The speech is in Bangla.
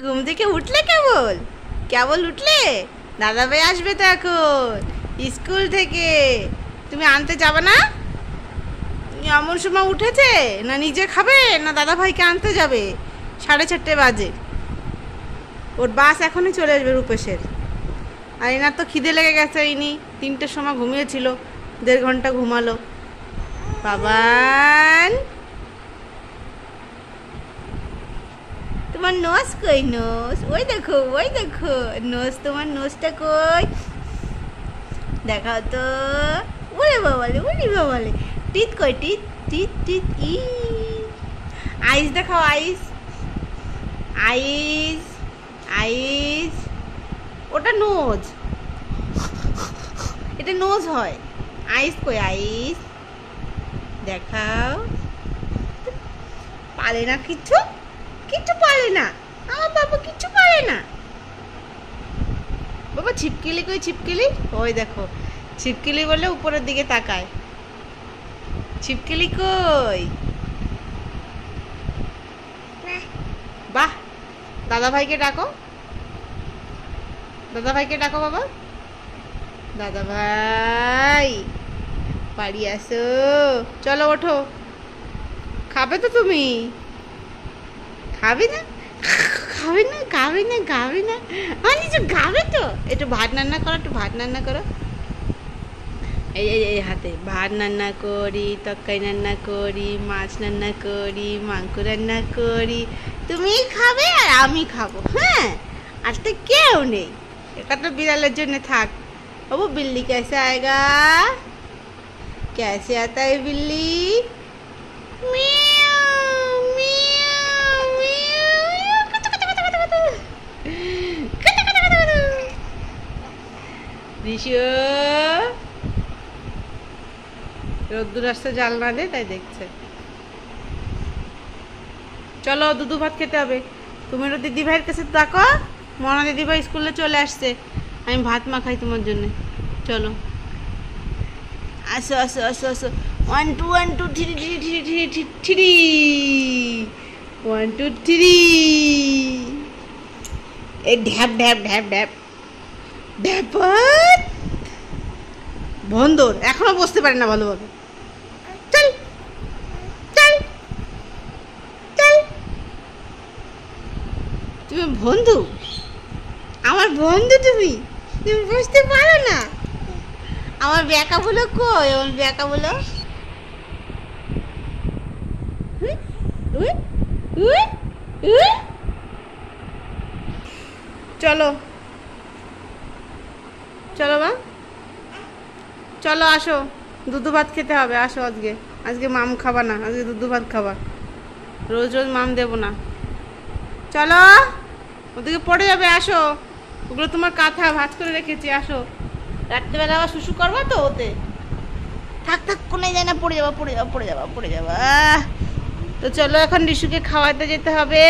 ঘুম থেকে উঠলে কেবল কেবল উঠলে? দাদা ভাই আসবে তো এখন স্কুল থেকে, তুমি আনতে যাবে না? এমন সময় উঠেছে, না নিজে খাবে না দাদা ভাইকে আনতে যাবে? 4:30 বাজে, ওর বাস এখনই চলে আসবে রূপেশের। আর এনার তো খিদে লেগে গেছে, ইনি 3টের সময় ঘুমিয়েছিল, 1.5 ঘন্টা ঘুমালো। বাবান, তোমার নোজ কই? নোজ ওই দেখো, ওই দেখো নোজ, তোমার নোজটা কই? দেখাও তো। ওরে বাবালে, ওরে বাবালে, টিথ কই? টিথ টিথ টিথ ই আইস দেখাও, আইস আইস আইস। ওটা নোজ, এটা নোজ হয়। আইস কই? আইস দেখাও। পারে না কিচ্ছু, কিচ্ছু পারে না আমার বাবা, কিচ্ছু পারে না বাবা। ছিপকিলি কই? ছিপকিলি ওই দেখো, ছিপকিলি বলে উপরের দিকে তাকায়। ছিপকিলি কই? বাহ, দাদা ভাইকে ডাকো, দাদা ভাইকে ডাকো বাবা। দাদা ভাই বাড়ি আসো, চলো ওঠো। খাবে তো তুমি? খাবে না? খাবে না, খাবে না, খাবে না, আমার কিছু খাবে তো। একটু ভাত রান্না করো, একটু ভাত রান্না করো। এই এই এই হাতে ভাত রান্না করি, তরকারি রান্না করি, মাছ রান্না করি, মাংস রান্না করি। তুমি খাবে আর আমি খাবো। হ্যাঁ, আজকে কেউ নেই, এটা তো বিড়ালের জন্য থাক। বাবু बिल्ली कैसे आएगा? कैसे आता है बिल्ली? मियाओ मियाओ मियाओ, कत कत कत कत कत कत कत कत कत। ঋষু রোদ্দুর আসতে জানলা দে, তাই দেখছে। চলো দুধু ভাত খেতে হবে। তুমি তো দিদি ভাইয়ের কাছে ডাকো, মনা দিদি ভাই স্কুলে চলে আসছে, আমি ভাত মাখাই তোমার জন্য। চলো আসো আসো আসো আসো। 1 2 1 2 3 3 3 3 3 1 2 3। এই ঢ্যাপ ঢ্যাপ ঢ্যাপ ঢ্যাপ ঢ্যাপত বন্দর এখনো বসতে পারে না ভালোভাবে। চল চল চল। তুমি বন্ধু, আমার বন্ধু, তুমি তুমি বুঝতে পারো না। আমার ব্যাকা বলো কই? আমার ব্যাকা বলো। চলো চলো মা, চলো আসো, দুধু ভাত খেতে হবে। আসো, আজকে আজকে মাম খাবা না, আজকে দুধু ভাত খাবা। রোজ রোজ মাম দেবো না। চলো, ওদিকে পড়ে যাবে। আসো, ওগুলো তোমার কাঁথা ভাঁজ করে রেখেছি। আসো, রাত্রেবেলা আবার শুশু করবা তো ওতে। থাক থাক, কোনে যায় না, পড়ে যাবা পড়ে যাবা পড়ে যাবা পড়ে যাবা। তো চলো এখন ঋষুকে খাওয়াতে যেতে হবে।